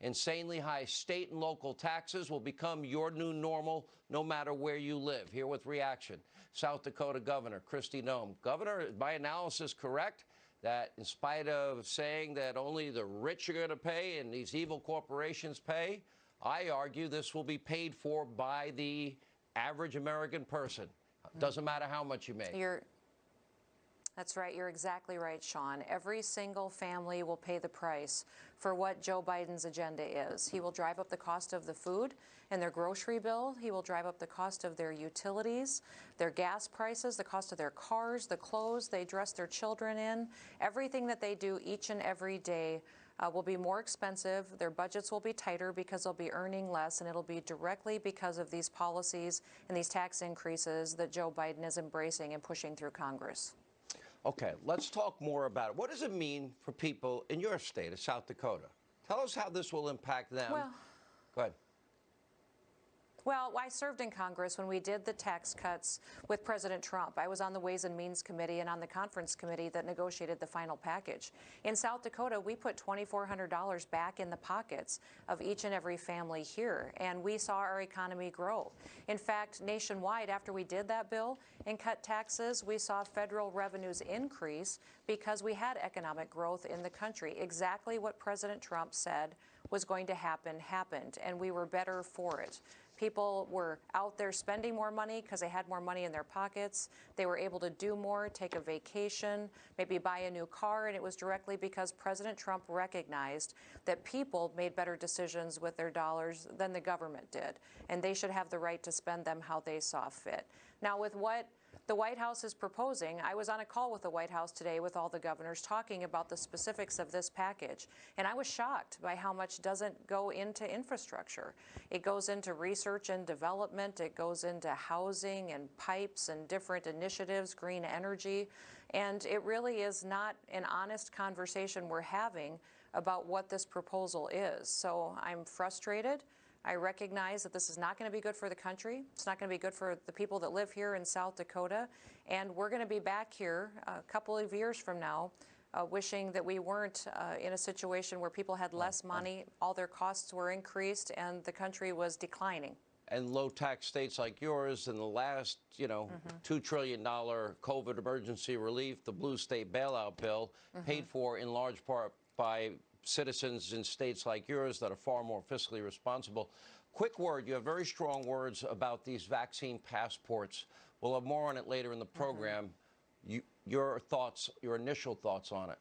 Insanely high state and local taxes will become your new normal no matter where you live. Here with reaction, South Dakota Governor Kristi Noem. Governor, is my analysis correct that in spite of saying that only the rich are going to pay and these evil corporations pay, I argue this will be paid for by the average American person. Doesn't matter how much you make. That's right. You're exactly right, Sean. Every single family will pay the price for what Joe Biden's agenda is. He will drive up the cost of the food and their grocery bill. He will drive up the cost of their utilities, their gas prices, the cost of their cars, the clothes they dress their children in. Everything that they do each and every day will be more expensive. Their budgets will be tighter because they'll be earning less, and it'll be directly because of these policies and these tax increases that Joe Biden is embracing and pushing through Congress. Okay, let's talk more about it. What does it mean for people in your state of South Dakota? Tell us how this will impact them. Go ahead. Well, I served in Congress when we did the tax cuts with President Trump. I was on the Ways and Means Committee and on the conference committee that negotiated the final package. In South Dakota, we put $2,400 back in the pockets of each and every family here, and we saw our economy grow. In fact, nationwide, after we did that bill and cut taxes, we saw federal revenues increase because we had economic growth in the country. Exactly what President Trump said was going to happen happened, and we were better for it. People were out there spending more money because they had more money in their pockets. They were able to do more, take a vacation, maybe buy a new car, and it was directly because President Trump recognized that people made better decisions with their dollars than the government did, and they should have the right to spend them how they saw fit. Now, with what the White House is proposing, I was on a call with the White House today with all the governors talking about the specifics of this package, and I was shocked by how much doesn't go into infrastructure. It goes into research and development, it goes into housing and pipes and different initiatives, green energy, and it really is not an honest conversation we're having about what this proposal is. So I'm frustrated. I recognize that this is not going to be good for the country. It's not going to be good for the people that live here in South Dakota. And we're going to be back here a couple of years from now wishing that we weren't in a situation where people had less money, all their costs were increased, and the country was declining. And low-tax states like yours, in the last, $2 trillion COVID emergency relief, the blue state bailout bill, paid for in large part by citizens in states like yours that are far more fiscally responsible. Quick word, you have very strong words about these vaccine passports. We'll have more on it later in the program. Your thoughts, your initial thoughts on it?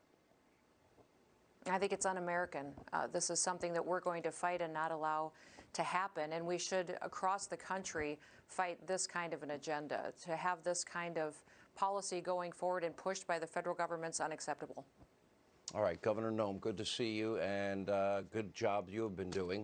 I think it's un-American. This is something that we're going to fight and not allow to happen. And we should, across the country, fight this kind of an agenda. To have this kind of policy going forward and pushed by the federal government's unacceptable. All right, Governor Noem, good to see you, and good job you have been doing.